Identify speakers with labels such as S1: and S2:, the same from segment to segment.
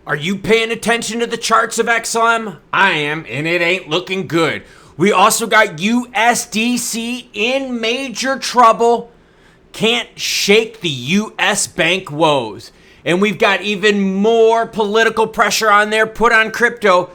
S1: Are you paying attention to the charts of XLM? I am, and it ain't looking good. We also got USDC in major trouble. Can't shake the US bank woes. And we've got even more political pressure on there put on crypto.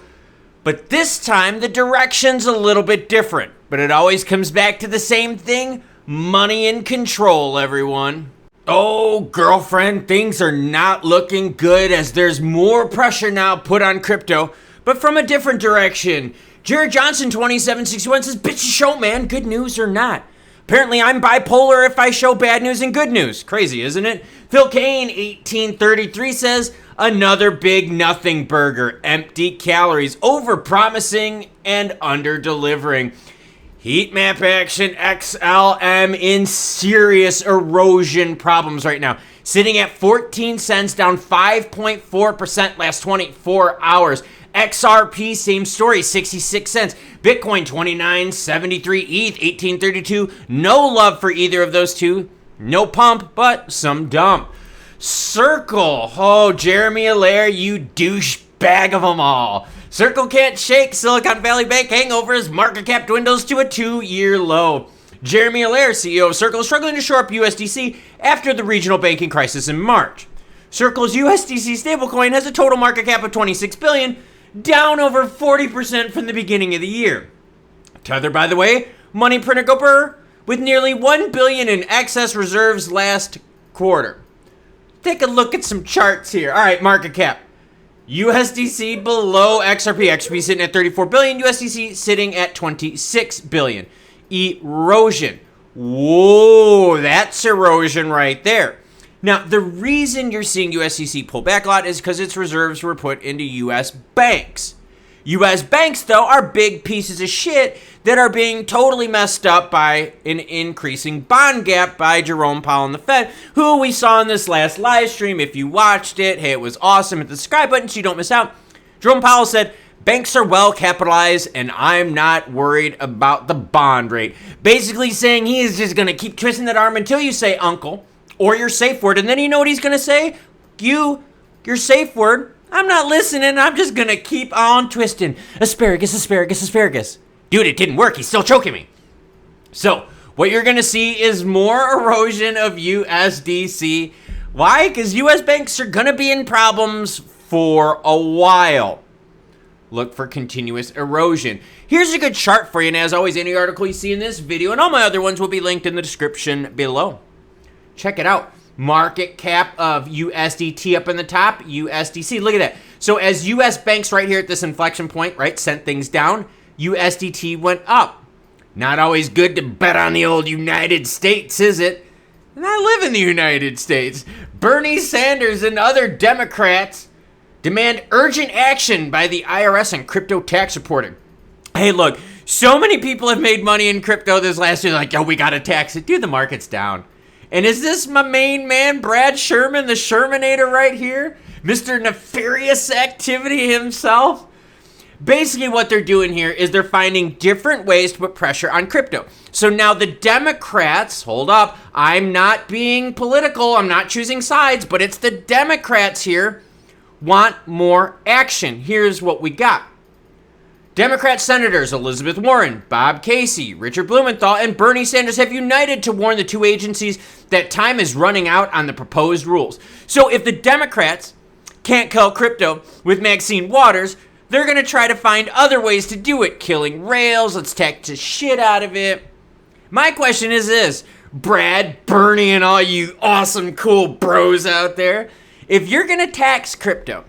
S1: But this time, the direction's a little bit different. But it always comes back to the same thing. Money in control, everyone. Oh, girlfriend, things are not looking good as there's more pressure now put on crypto, but from a different direction. Jared Johnson, 2761 says, bitch, show, man, good news or not. Apparently, I'm bipolar if I show bad news and good news. Crazy, isn't it? Phil Kane, 1833 says, another big nothing burger, empty calories, over-promising and under-delivering. Heat map action, XLM in serious erosion problems right now. Sitting at 14 cents, down 5.4% last 24 hours. XRP, same story, 66 cents. Bitcoin, 29.73. ETH, 1832. No love for either of those two. No pump, but some dump. Circle. Oh, Jeremy Allaire, you douchebag of them all. Circle can't shake Silicon Valley Bank hangovers. Market cap dwindles to a 2-year low. Jeremy Allaire, CEO of Circle, is struggling to shore up USDC after the regional banking crisis in March. Circle's USDC stablecoin has a total market cap of $26 billion, down over 40% from the beginning of the year. Tether, by the way, money printer go burr, with nearly $1 billion in excess reserves last quarter. Take a look at some charts here. All right, market cap. USDC below XRP. XRP sitting at 34 billion. USDC sitting at 26 billion. Erosion. Whoa, that's erosion right there. Now, the reason you're seeing USDC pull back a lot is because its reserves were put into US banks. US banks, though, are big pieces of shit that are being totally messed up by an increasing bond gap by Jerome Powell and the Fed, who we saw in this last live stream. If you watched it, hey, it was awesome. Hit the subscribe button so you don't miss out. Jerome Powell said, banks are well capitalized and I'm not worried about the bond rate. Basically saying he is just going to keep twisting that arm until you say uncle or your safe word. And then you know what he's going to say? Your safe word. I'm not listening. I'm just going to keep on twisting. Asparagus, asparagus, asparagus. Dude, it didn't work. He's still choking me. So what you're going to see is more erosion of USDC. Why? Because US banks are going to be in problems for a while. Look for continuous erosion. Here's a good chart for you. And as always, any article you see in this video and all my other ones will be linked in the description below. Check it out. Market cap of USDT up in the top, USDC. Look at that. So as US banks right here at this inflection point, right, sent things down, USDT went up. Not always good to bet on the old United States, is it? And I live in the United States. Bernie Sanders and other Democrats demand urgent action by the IRS on crypto tax reporting. Hey, look, so many people have made money in crypto this last year, like, oh, we got to tax it. Dude, the market's down. And is this my main man, Brad Sherman, the Shermanator right here? Mr. Nefarious Activity himself? Basically what they're doing here is they're finding different ways to put pressure on crypto. So now the Democrats, hold up, I'm not being political, I'm not choosing sides, but it's the Democrats here want more action. Here's what we got. Democrat Senators Elizabeth Warren, Bob Casey, Richard Blumenthal, and Bernie Sanders have united to warn the two agencies that time is running out on the proposed rules. So if the Democrats can't kill crypto with Maxine Waters, they're going to try to find other ways to do it. Killing rails, let's tax the shit out of it. My question is this, Brad, Bernie, and all you awesome, cool bros out there, if you're going to tax crypto,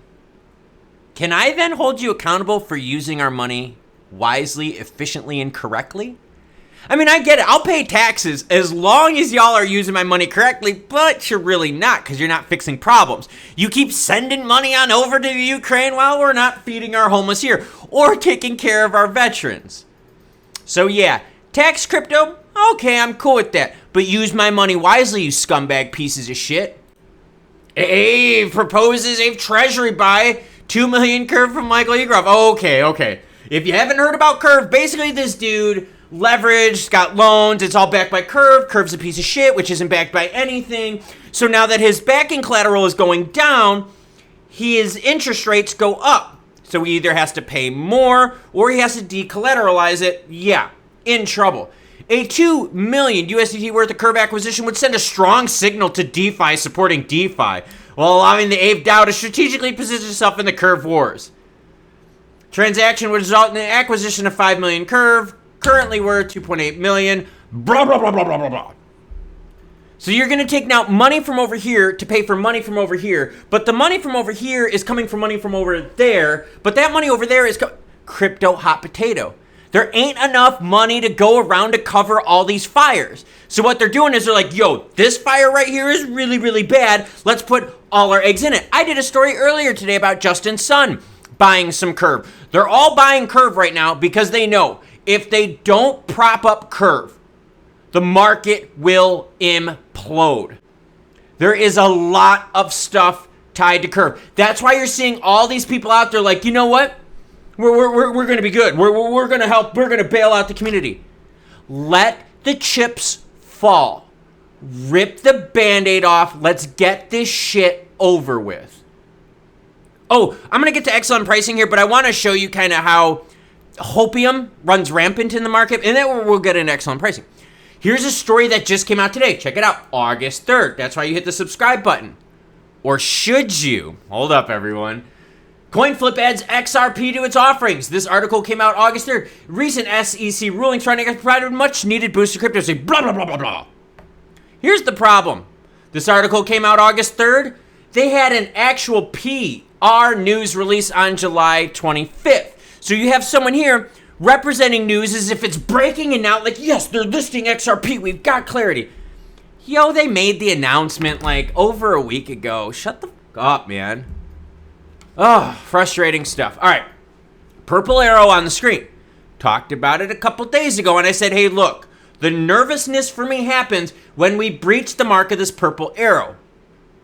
S1: can I then hold you accountable for using our money wisely, efficiently, and correctly? I mean, I get it. I'll pay taxes as long as y'all are using my money correctly, but you're really not because you're not fixing problems. You keep sending money on over to the Ukraine while we're not feeding our homeless here or taking care of our veterans. So yeah, tax crypto, okay, I'm cool with that. But use my money wisely, you scumbag pieces of shit. Hey, proposes a treasury buy 2 million Curve from Michael Egroff. Okay. If you haven't heard about Curve, basically this dude leveraged, got loans, it's all backed by Curve. Curve's a piece of shit, which isn't backed by anything. So now that his backing collateral is going down, his interest rates go up. So he either has to pay more or he has to decollateralize it. Yeah, in trouble. A 2 million USDT worth of curve acquisition would send a strong signal to DeFi supporting DeFi, while allowing the FEDNOW to strategically position itself in the curve wars. Transaction would result in the acquisition of 5 million curve, currently worth 2.8 million, blah, blah, blah, blah, blah, blah, blah. So you're going to take now money from over here to pay for money from over here, but the money from over here is coming from money from over there, but that money over there is crypto hot potato. There ain't enough money to go around to cover all these fires. So what they're doing is they're like, yo, this fire right here is really, really bad. Let's put all our eggs in it. I did a story earlier today about Justin Sun buying some curve. They're all buying curve right now because they know if they don't prop up curve, the market will implode. There is a lot of stuff tied to curve. That's why you're seeing all these people out there like, you know what? We're going to be good. We're going to help. We're going to bail out the community. Let the chips fall. Rip the Band-Aid off. Let's get this shit over with. Oh, I'm going to get to XLM pricing here, but I want to show you kind of how hopium runs rampant in the market, and then we'll get into XLM pricing. Here's a story that just came out today. Check it out. August 3rd. That's why you hit the subscribe button. Or should you? Hold up, everyone. CoinFlip adds XRP to its offerings. This article came out August 3rd. Recent SEC rulings trying to provide much needed boost to crypto. Say blah, blah, blah, blah, blah. Here's the problem. This article came out August 3rd. They had an actual PR news release on July 25th. So you have someone here representing news as if it's breaking and now like, yes, they're listing XRP. We've got clarity. Yo, they made the announcement like over a week ago. Shut the fuck up, man. Oh, frustrating stuff. All right. Purple arrow on the screen. Talked about it a couple days ago, and I said, hey, look, the nervousness for me happens when we breach the mark of this purple arrow.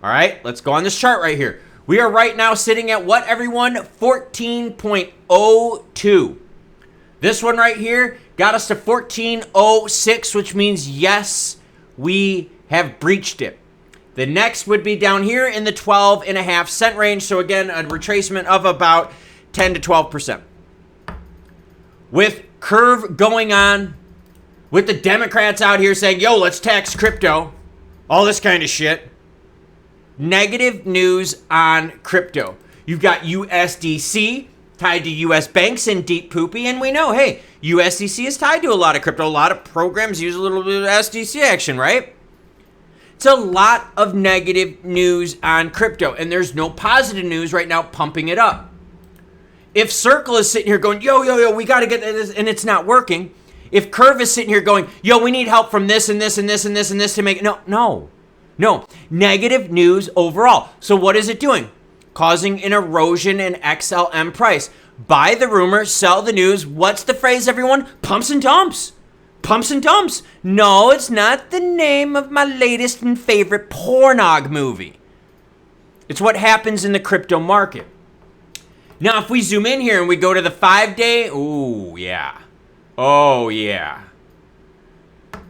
S1: All right, let's go on this chart right here. We are right now sitting at what, everyone? 14.02. This one right here got us to 14.06, which means, yes, we have breached it. The next would be down here in the 12.5 cent range. So again, a retracement of about 10 to 12%. With curve going on, with the Democrats out here saying, yo, let's tax crypto, all this kind of shit. Negative news on crypto. You've got USDC tied to US banks and deep poopy. And we know, hey, USDC is tied to a lot of crypto. A lot of programs use a little bit of SDC action, right? It's a lot of negative news on crypto, and there's no positive news right now pumping it up. If Circle is sitting here going, yo, we got to get this, and it's not working. If Curve is sitting here going, yo, we need help from this and this and this and this and this to make it. No. Negative news overall. So what is it doing? Causing an erosion in XLM price. Buy the rumor, sell the news. What's the phrase, everyone? Pumps and dumps. Pumps and dumps. No, it's not the name of my latest and favorite pornog movie. It's what happens in the crypto market. Now, if we zoom in here and we go to the 5-day, ooh, yeah. Oh, yeah.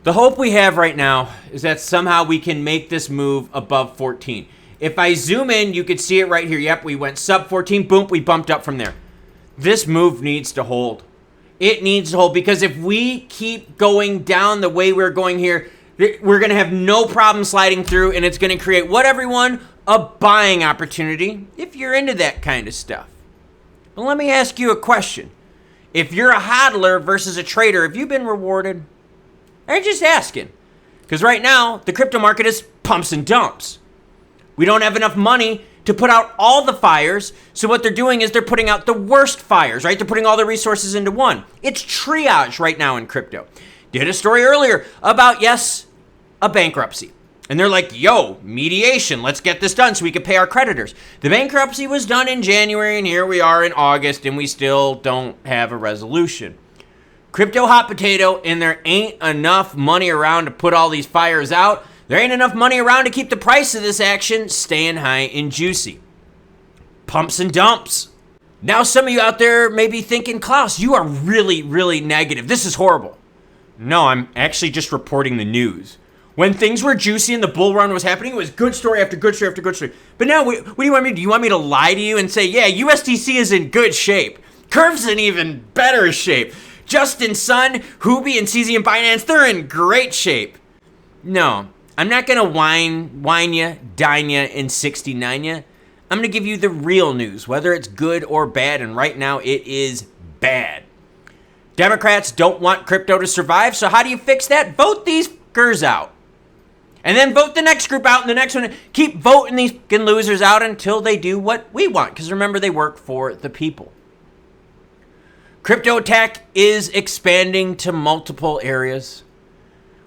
S1: The hope we have right now is that somehow we can make this move above 14. If I zoom in, you can see it right here. Yep, we went sub 14. Boom, we bumped up from there. This move needs to hold. It needs to hold because if we keep going down the way we're going here, we're going to have no problem sliding through, and it's going to create what, everyone? A buying opportunity if you're into that kind of stuff. But let me ask you a question. If you're a hodler versus a trader, have you been rewarded? I'm just asking. Because right now, the crypto market is pumps and dumps. We don't have enough money to put out all the fires. So what they're doing is they're putting out the worst fires, right? They're putting all the resources into one. It's triage right now in crypto. Did a story earlier about, yes, a bankruptcy. And they're like, yo, mediation, let's get this done so we can pay our creditors. The bankruptcy was done in January, and here we are in August, and we still don't have a resolution. Crypto hot potato, and there ain't enough money around to put all these fires out. There ain't enough money around to keep the price of this action staying high and juicy. Pumps and dumps. Now some of you out there may be thinking, Klaus, you are really, really negative. This is horrible. No, I'm actually just reporting the news. When things were juicy and the bull run was happening, it was good story after good story after good story. But now, what do you want me to do? You want me to lie to you and say, yeah, USDC is in good shape. Curve's in even better shape. Justin, Sun, Huobi, and CZ and Binance, they're in great shape. No, I'm not going to wine you, dine you, and 69 you. I'm going to give you the real news, whether it's good or bad, and right now it is bad. Democrats don't want crypto to survive, so how do you fix that? Vote these fuckers out. And then vote the next group out and the next one. Keep voting these fucking losers out until they do what we want. Because remember, they work for the people. Crypto tech is expanding to multiple areas.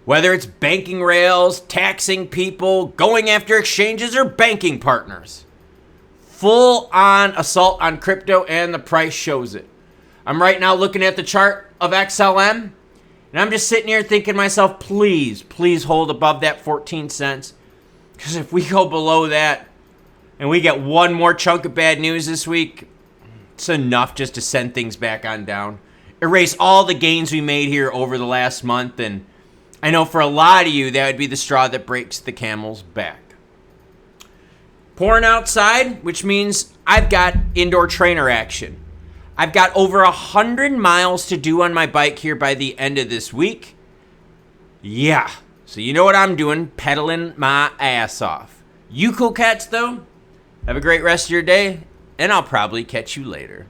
S1: Whether it's banking rails, taxing people, going after exchanges, or banking partners. Full-on assault on crypto, and the price shows it. I'm right now looking at the chart of XLM. And I'm just sitting here thinking to myself, please hold above that 14 cents. Because if we go below that and we get one more chunk of bad news this week, it's enough just to send things back on down. Erase all the gains we made here over the last month. And I know for a lot of you, that would be the straw that breaks the camel's back. Pouring outside, which means I've got indoor trainer action. I've got over 100 miles to do on my bike here by the end of this week. Yeah, so you know what I'm doing, pedaling my ass off. You cool cats, though, have a great rest of your day, and I'll probably catch you later.